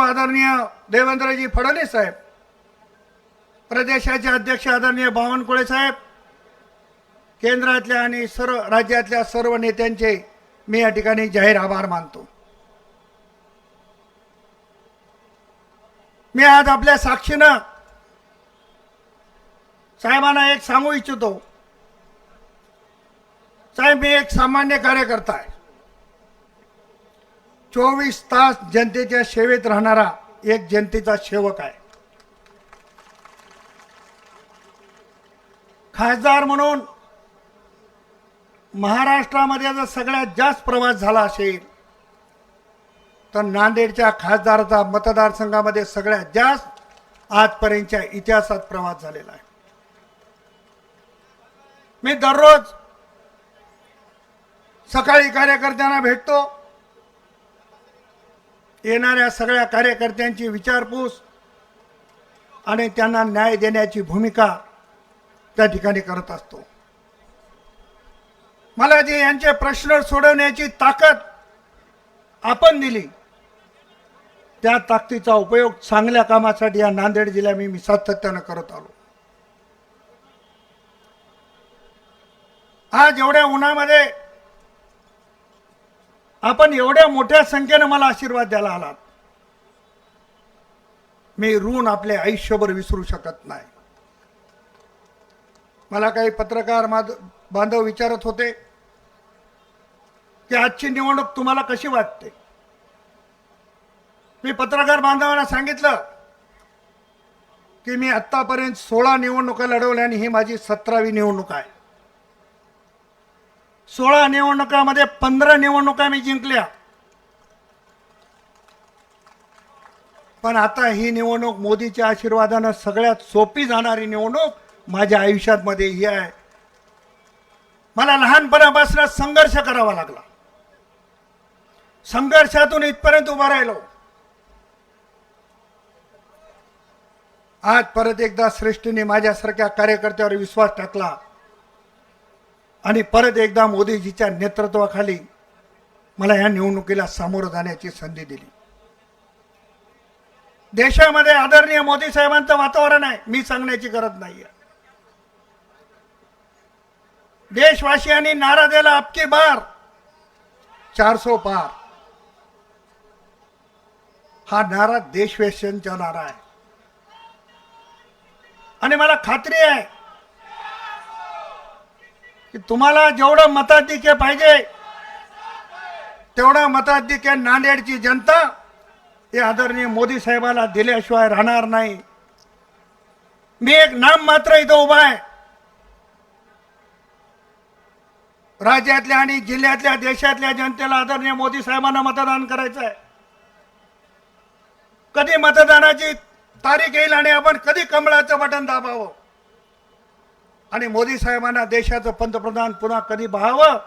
आदरणीय देवेंद्रजी फडणवीस साहेब, प्रदेशाचे अध्यक्ष आदरणीय बावनकुळे साहेब, केंद्रातल्या आणि सर्व राज्यातल्या सर्व नेत्यांचे मी या ठिकाणी जाहीर आभार मानतो. मी आज आपल्या साक्षीनं साहेबांना एक सांगू इच्छितो. साहेब, मी एक सामान्य कार्यकर्ता आहे. 24 तास जनतेच्या सेवेत राहणारा एक जनतेचा सेवक आहे. खासदार म्हणून महाराष्ट्रामध्ये जर सगळ्यात जास्त प्रवास झाला असेल तर नांदेडच्या खासदाराचा मतदारसंघामध्ये सगळ्यात जास्त आजपर्यंतच्या इतिहासात प्रवास झालेला आहे. मी दररोज सकाळी कार्यकर्त्यांना भेटतो. येणाऱ्या सगळ्या कार्यकर्त्यांची विचारपूस आणि त्यांना न्याय देण्याची भूमिका त्या ठिकाणी करत असतो. मला जे यांचे प्रश्न सोडवण्याची ताकद आपण दिली त्या ताकदीचा उपयोग चांगल्या कामासाठी या नांदेड जिल्ह्यात मी सातत्यानं करत आलो. आज एवढ्या उन्हामध्ये आपण एवढ्या मोठ्या संख्येने मला आशीर्वाद द्यायला आलात. मी ऋण आपले आयुष्यभर विसरू शकत नाही. मला काही पत्रकार बांधव विचारत होते की आजची निवडणूक तुम्हाला कशी वाटते. मी पत्रकार बांधवांना सांगितलं की मी आतापर्यंत 16 निवडणुका लढवल्या आणि ही माझी 17वी निवडणूक आहे. 16 निवडणुकामध्ये 15 निवडणुका मी जिंकल्या. पण आता ही निवडणूक मोदीच्या आशीर्वादानं सगळ्यात सोपी जाणारी निवडणूक माझ्या आयुष्यामध्ये ही आहे. मला लहानपणापासून संघर्ष करावा लागला. संघर्षातून इथपर्यंत उभा राहिलो. आज परत एकदा श्रेष्ठीने माझ्यासारख्या कार्यकर्त्यावर विश्वास टाकला आणि परत एकदा मोदीजीच्या नेतृत्वाखाली मला या निवडणुकीला सामोरं जाण्याची संधी दिली. देशामध्ये आदरणीय मोदी साहेबांचं वातावरण आहे, मी सांगण्याची गरज नाहीये. देशवासियांनी नारा दिला, अबकी बार 400 पार. हा नारा देशवासियांचा नारा आहे आणि मला खात्री आहे की तुम्हाला जेवढं मताधिक्य पाहिजे तेवढं मताधिक्य नांदेडची जनता हे आदरणीय मोदी साहेबाला दिल्याशिवाय राहणार नाही. मी एक नाम मात्र इथं उभा आहे. राज्यातल्या आणि जिल्ह्यातल्या देशातल्या जनतेला आदरणीय मोदी साहेबांना मतदान करायचं आहे. कधी मतदानाची तारीख येईल आणि आपण कधी कमळाचं बटन दाबावं आणि मोदी साहेबांना देशाचं पंतप्रधान पुन्हा कधी पाहावं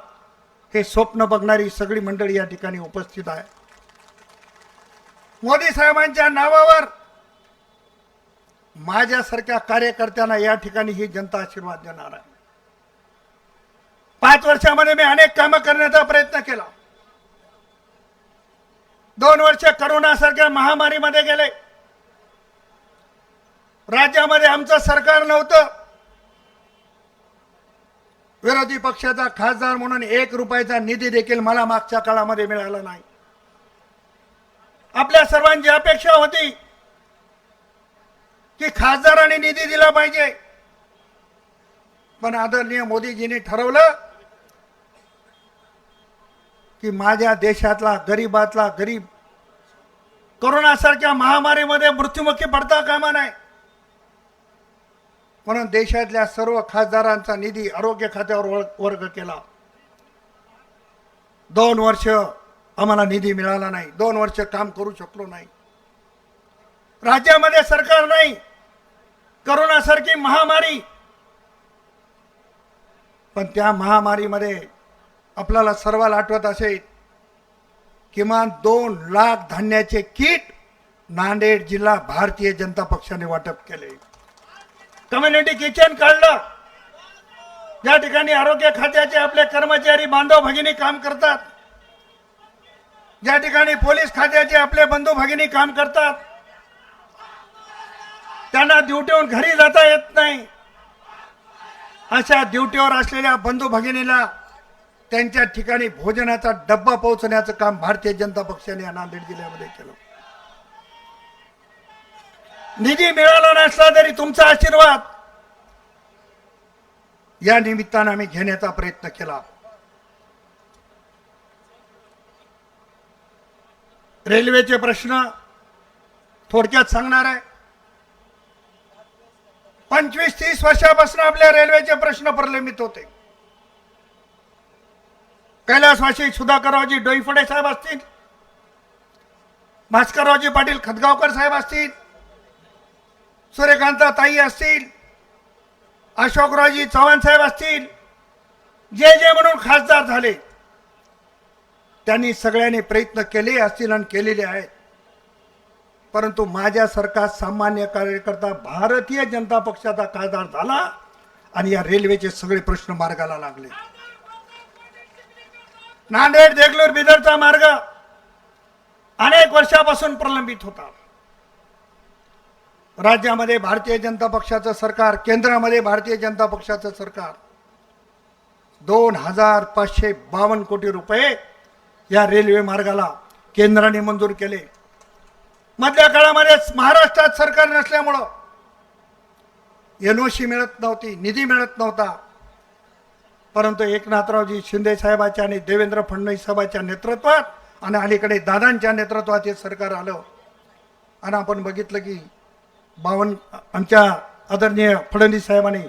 हे स्वप्न बघणारी सगळी मंडळी या ठिकाणी उपस्थित आहे. मोदी साहेबांच्या नावावर माझ्यासारख्या कार्यकर्त्यांना या ठिकाणी ही जनता आशीर्वाद देणार आहे. 5 वर्षामध्ये मी अनेक कामं करण्याचा प्रयत्न केला. 2 वर्ष करोनासारख्या महामारीमध्ये गेले. राज्यामध्ये आमचं सरकार नव्हतं. विरोधी पक्षाचा खासदार म्हणून 1 रुपयाचा निधी देखील मला मागच्या काळामध्ये मिळाला नाही. आपल्या सर्वांची अपेक्षा होती की खासदारांनी निधी दिला पाहिजे. पण आदरणीय मोदीजींनी ठरवलं की माझ्या देशातला गरीबातला गरीब कोरोनासारख्या महामारीमध्ये मृत्युमुखी पडता कामा नये म्हणून देशातल्या सर्व खासदारांचा निधी आरोग्य खात्यावर वर्ग केला. 2 वर्ष आम्हाला निधी मिळाला नाही. 2 वर्ष काम करू शकलो नाही. राज्यामध्ये सरकार नाही, कोरोनासारखी महामारी. पण त्या महामारीमध्ये आपल्याला सर्वाला आठवत असेल किमान 2 लाख धान्याचे किट नांदेड जिल्हा भारतीय जनता पक्षाने वाटप केले. कम्युनिटी किचन काढलं. या ठिकाणी आरोग्य खात्याचे आपले कर्मचारी बांधव भगिनी काम करतात. ज्या ठिकाणी पोलीस खात्याचे आपले बंधू भगिनी काम करतात, त्यांना ड्युटीवरून घरी जाता येत नाही, अशा ड्युटीवर असलेल्या बंधू भगिनीला त्यांच्या ठिकाणी भोजनाचा डब्बा पोहोचण्याचं काम भारतीय जनता पक्षाने नांदेड जिल्ह्यामध्ये केलं. निधी मिळाला नसला तरी तुमचा आशीर्वाद या निमित्तानं आम्ही घेण्याचा प्रयत्न केला. रेल्वेचे प्रश्न थोडक्यात सांगणार आहे. 25-30 वर्षापासून आपल्या रेल्वेचे प्रश्न प्रलंबित होते. कैलासवासी सुधाकररावजी डोईफोडे साहेब असतील, भास्कररावजी पाटील खतगावकर साहेब असतील, सूर्यकांता ताई असतील, अशोकरावजी चव्हाण साहेब असतील, जे म्हणून खासदार झाले त्यांनी सगळ्यांनी प्रयत्न केले असतील आणि केलेले आहेत. परंतु माझ्यासारखा सामान्य कार्यकर्ता भारतीय जनता पक्षाचा खासदार झाला आणि या रेल्वेचे सगळे प्रश्न मार्गाला लागले. नांदेड देगलूर बिदरचा मार्ग अनेक वर्षापासून प्रलंबित होता. राज्यामध्ये भारतीय जनता पक्षाचं सरकार, केंद्रामध्ये भारतीय जनता पक्षाचं सरकार 2552 कोटी रुपये या रेल्वे मार्गाला केंद्राने मंजूर केले. मधल्या काळामध्ये महाराष्ट्रात सरकार नसल्यामुळं एनओसी मिळत नव्हती, निधी मिळत नव्हता. परंतु एकनाथरावजी शिंदे साहेबांच्या आणि देवेंद्र फडणवीस साहेबांच्या नेतृत्वात आणि अलीकडे दादांच्या नेतृत्वात हे सरकार आलं आणि आपण बघितलं की आमच्या आदरणीय फडणवीस साहेबांनी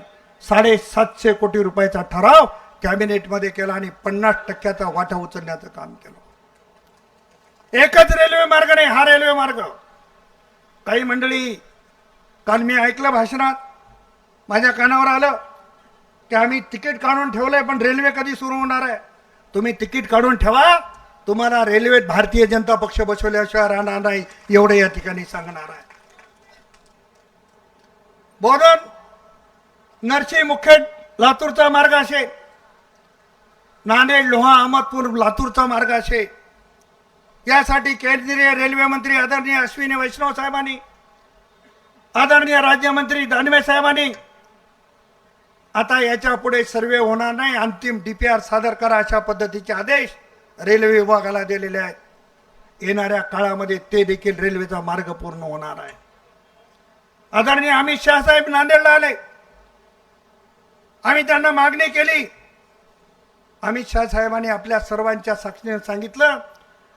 750 कोटी रुपयाचा ठराव कॅबिनेटमध्ये केला आणि 50% वाटा उचलण्याचं काम केलं. एकच रेल्वे मार्ग नाही, हा रेल्वे मार्ग. काही मंडळी, काल मी ऐकलं भाषणात, माझ्या कानावर आलं की आम्ही तिकीट काढून ठेवलंय पण रेल्वे कधी सुरू होणार आहे. तुम्ही तिकीट काढून ठेवा, तुम्हाला रेल्वेत भारतीय जनता पक्ष बसवल्याशिवाय राहणार नाही एवढे या ठिकाणी सांगणार आहे. बोधन नरसी मुखेड लातूरचा मार्ग असेल, नांदेड लोहा अहमदपूर लातूरचा मार्ग असेल, यासाठी केंद्रीय रेल्वे मंत्री आदरणीय अश्विनी वैष्णव साहेबांनी, आदरणीय राज्यमंत्री दानवे साहेबांनी आता याच्या पुढे सर्वे होणार नाही, अंतिम डीपीआर सादर करा अशा पद्धतीचे आदेश रेल्वे विभागाला दिलेले आहेत. येणाऱ्या काळामध्ये ते देखील रेल्वेचा मार्ग पूर्ण होणार आहे. आदरणीय अमित शाह साहेब नांदेडला आले, आम्ही त्यांना मागणी केली. अमित शाह साहेबांनी आपल्या सर्वांच्या साक्षीने सांगितलं,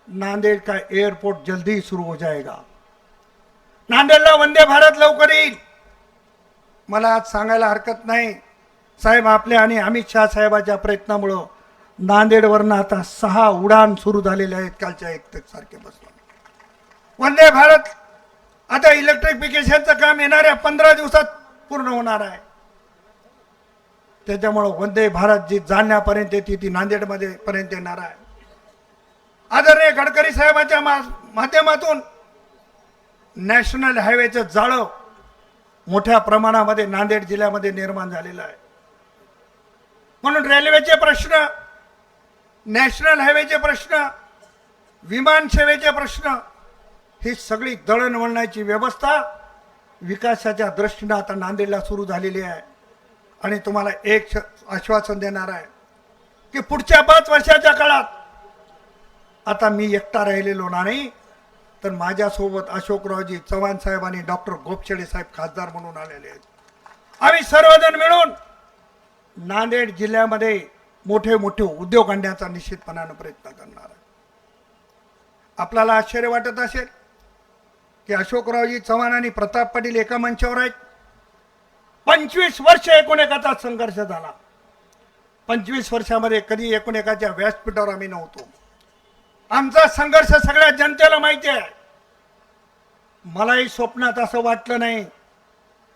नांदेड का एयरपोर्ट जल्दी सुरू हो जाएगा. नांदेडला वंदे भारत लवकर येईल. मला आज सांगायला हरकत नाही साहेब, आपल्या आणि अमित शाह साहेबांच्या प्रयत्नामुळं नांदेडवरनं आता 6 उडान सुरू झालेले आहेत कालच्या 1 तारखेपासून. वंदे भारत आता इलेक्ट्रिफिकेशनचं काम येणाऱ्या 15 दिवसात पूर्ण होणार आहे. त्याच्यामुळं वंदे भारत जी जालन्यापर्यंत येते ती नांदेडमध्ये पर्यंत येणार आहे. आदरणीय गडकरी साहेबांच्या माध्यमातून नॅशनल हायवेचं जाळं मोठ्या प्रमाणामध्ये नांदेड जिल्ह्यामध्ये निर्माण झालेलं आहे. म्हणून रेल्वेचे प्रश्न, नॅशनल हायवेचे प्रश्न, विमान सेवेचे प्रश्न, ही सगळी दळणवळणाची व्यवस्था विकासाच्या दृष्टीने आता नांदेडला सुरू झालेली आहे. आणि तुम्हाला एक आश्वासन देणार आहे की पुढच्या 5 वर्षाच्या काळात आता मी एकटा राहिलेलो नाही, तर माझ्यासोबत अशोकरावजी चव्हाण साहेब आणि डॉक्टर गोपछडे साहेब खासदार म्हणून आलेले आहेत. आम्ही सर्वजण मिळून नांदेड जिल्ह्यामध्ये मोठे मोठे उद्योग आणण्याचा निश्चितपणाने प्रयत्न करणार आहे. आपल्याला आश्चर्य वाटत असेल की अशोकरावजी चव्हाण आणि प्रताप पाटील एका मंचावर आहेत. 25 वर्ष एकूण एकाचा संघर्ष झाला. 25 वर्षामध्ये कधी एकूण एकाच्या व्यासपीठावर आम्ही नव्हतो. आमचा संघर्ष सगळ्या जनतेला माहिती आहे. मलाही स्वप्नात असं वाटलं नाही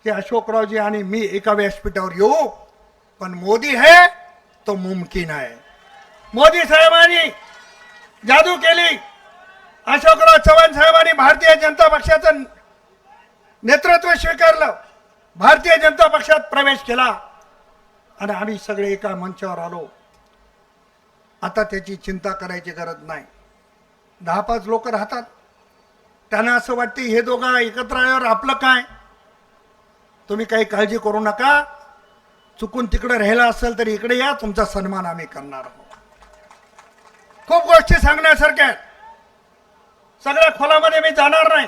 की अशोकरावजी आणि मी एका व्यासपीठावर येऊ, पण मोदी है तो मुमकिन है. मोदी साहेबांनी जादू केली. अशोकराव चव्हाण साहेबांनी भारतीय जनता पक्षाचं नेतृत्व स्वीकारलं, भारतीय जनता पक्षात प्रवेश केला आणि आम्ही सगळे एका मंचावर आलो. आता त्याची चिंता करायची गरज नाही. 10-5 लोक राहतात. त्यांना असं वाटते हे दोघं एकत्र आल्यावर आपलं काय. तुम्ही काही काळजी करू नका. चुकून तिकडे राहिला असेल तर इकडे या, तुमचा सन्मान आम्ही करणार आहोत. खूप गोष्टी सांगण्यासारख्या आहेत. सगळ्या खोलामध्ये मी जाणार नाही.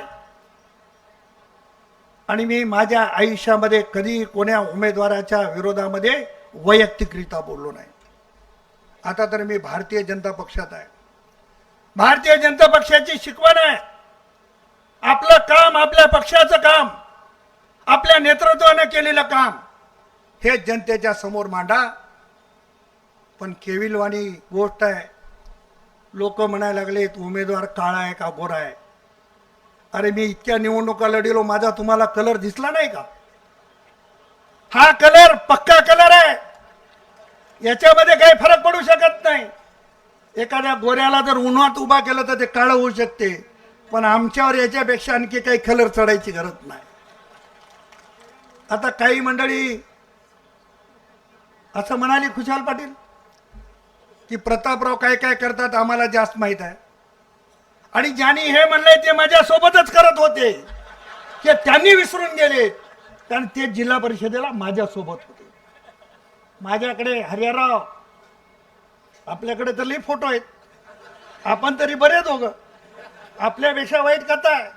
आणि मी माझ्या आयुष्यामध्ये कधी कोण्या उमेदवाराच्या विरोधामध्ये वैयक्तिकरित्या बोललो नाही. आता तर मी भारतीय जनता पक्षात आहे. भारतीय जनता पक्षाची शिकवण आहे, आपलं काम, आपल्या पक्षाचं काम, आपल्या नेतृत्वाने केलेलं काम हे जनतेच्या समोर मांडा. पण केविलवाणी गोष्ट आहे, लोक म्हणायला लागले उमेदवार काळा आहे का गोरा आहे. अरे मी इतक्या निवडणुका लढिलो, माझा तुम्हाला कलर दिसला नाही का. हा कलर पक्का कलर आहे, याच्यामध्ये काही फरक पडू शकत नाही. एखाद्या गोऱ्याला जर उन्हात उभा केलं तर ते काळं होऊ शकते, पण आमच्यावर याच्यापेक्षा आणखी काही कलर चढायची गरज नाही. आता काही मंडळी असं म्हणाली, खुशाल पाटील, की प्रतापराव काय काय करतात आम्हाला जास्त माहित आहे. आणि ज्यांनी हे म्हणलंय ते माझ्यासोबतच करत होते, की त्यांनी विसरून गेले, कारण ते जिल्हा परिषदेला माझ्यासोबत होते. माझ्याकडे हरिहरराव, आपल्याकडे तर लई फोटो आहेत, आपण तरी बरे दोघं, आपल्यापेक्षा वाईट कथा आहे,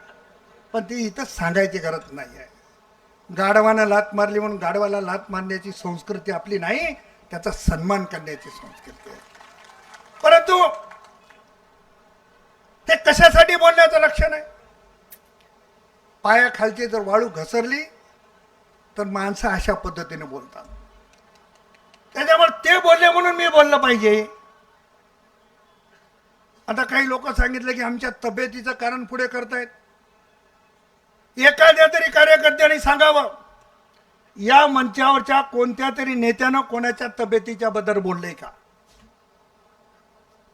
पण ती इथं सांगायची गरज नाही आहे. गाढवानं लात मारली म्हणून गाढवाला लात मारण्याची संस्कृती आपली नाही, त्याचा सन्मान करण्याची संस्कृती आहे. परंतु ते कशासाठी बोलण्याचं लक्षण आहे. पायाखालची जर वाळू घसरली तर माणसं अशा पद्धतीने बोलतात. त्याच्यामुळे ते बोलले म्हणून मी बोललं पाहिजे. आता काही लोक सांगितलं की आमच्या तब्येतीचं कारण पुढे करतायत. एखाद्या तरी कार्यकर्त्यांनी सांगावं, या मंचावरच्या कोणत्या तरी नेत्यानं कोणाच्या तब्येतीच्या बद्दल बोलले का.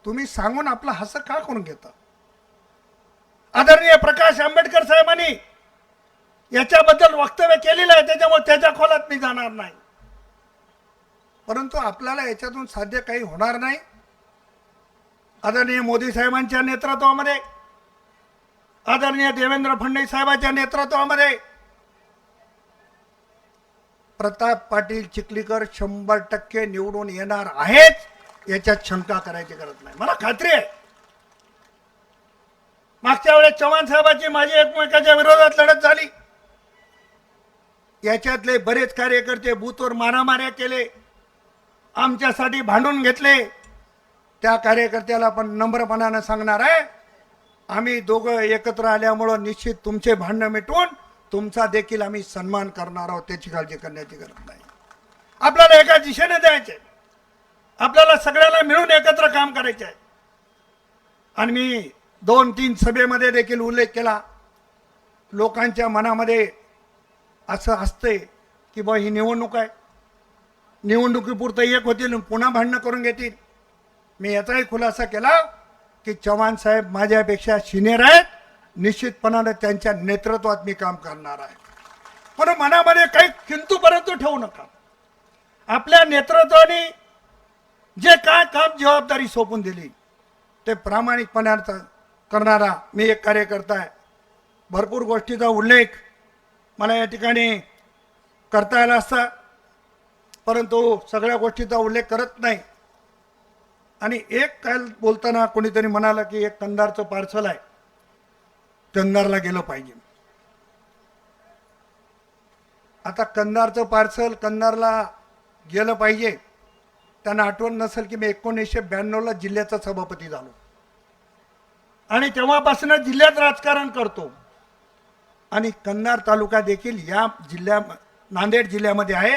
तुम्ही सांगून आपलं हसं का करून घेता. आदरणीय प्रकाश आंबेडकर साहेबांनी याच्याबद्दल वक्तव्य केलेलं आहे, त्याच्यामुळे त्याच्या खोलात मी जाणार नाही. परंतु आपल्याला याच्यातून साध्य काही होणार नाही. आदरणीय मोदी साहेबांच्या नेतृत्वामध्ये, आदरणीय देवेंद्र फडणवीस साहेबांच्या नेतृत्वामध्ये प्रताप पाटील चिखलीकर 100% निवडून येणार आहेत, याच्यात शंका करायची गरज नाही. मला खात्री आहे. मागच्या वेळेस चव्हाण साहेबांची माझी एकमेकाच्या विरोधात लढत झाली. याच्यातले बरेच कार्यकर्ते बूथवर मारामाऱ्या केले, आमच्यासाठी भांडून घेतले. त्या कार्यकर्त्याला पण नम्रपणानं सांगणार आहे, आम्ही दोघं एकत्र आल्यामुळं निश्चित तुमचे भांडणं मिटवून तुमचा देखील आम्ही सन्मान करणार आहोत. त्याची काळजी करण्याची गरज नाही. आपल्याला एका दिशेने जायचे, आपल्याला सगळ्याला मिळून एकत्र काम करायचे आहे. आणि मी 2-3 सभेमध्ये देखील उल्लेख केला, लोकांच्या मनामध्ये असं असते की बा ही निवडणूक आहे, निवडणुकीपुरतं एक होतील पुन्हा भांडणं करून घेतील. मी याचाही खुलासा केला की चव्हाण साहेब माझ्यापेक्षा सिनियर आहेत, निश्चितपणाने त्यांच्या नेतृत्वात मी काम करणार आहे. म्हणून मनामध्ये काही किंतु परंतु ठेवू नका. आपल्या नेतृत्वाने जे काय काम जबाबदारी सोपून दिली ते प्रामाणिकपणाने करणारा मी एक कार्यकर्ता आहे. भरपूर गोष्टीचा उल्लेख मला या ठिकाणी करता आला असता, परंतु सगळ्या गोष्टीचा उल्लेख करत नाही. आणि एक काल बोलताना कोणीतरी म्हणाला की एक कंधारचं पार्सल आहे, कंधारला गेलं पाहिजे. आता कंधारचं पार्सल कंधारला गेलं पाहिजे, त्यांना आठवण नसेल की मी 1992ला जिल्ह्याचा सभापती झालो आणि तेव्हापासून जिल्ह्यात राजकारण करतो. आणि कंधार तालुका देखील या नांदेड जिल्ह्यामध्ये आहे,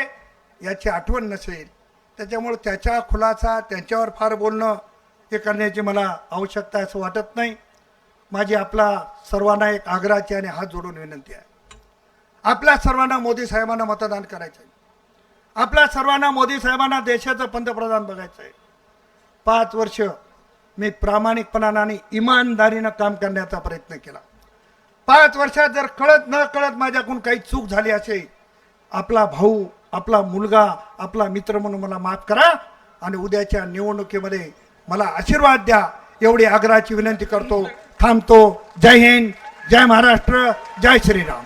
याची आठवण नसेल. त्याच्यामुळे त्याच्या खुलासा त्यांच्यावर फार बोलणं हे करण्याची मला आवश्यकता असं वाटत नाही. माझी आपला सर्वांना एक आग्रहाची आणि हात जोडून विनंती आहे, आपल्या सर्वांना मोदी साहेबांना मतदान करायचं आहे. आपल्या सर्वांना मोदी साहेबांना देशाचं पंतप्रधान बघायचं आहे. 5 वर्ष मी प्रामाणिकपणाने आणि इमानदारीनं काम करण्याचा प्रयत्न केला. 5 वर्षात जर कळत न कळत माझ्याकडून काही चूक झाली असेल, आपला भाऊ, आपला मुलगा, आपला मित्र म्हणून मला माफ करा. आणि उद्याच्या निवडणुकीमध्ये मला आशीर्वाद द्या. एवढी आग्रहाची विनंती करतो. थांबतो. जय हिंद, जय महाराष्ट्र, जय श्रीराम.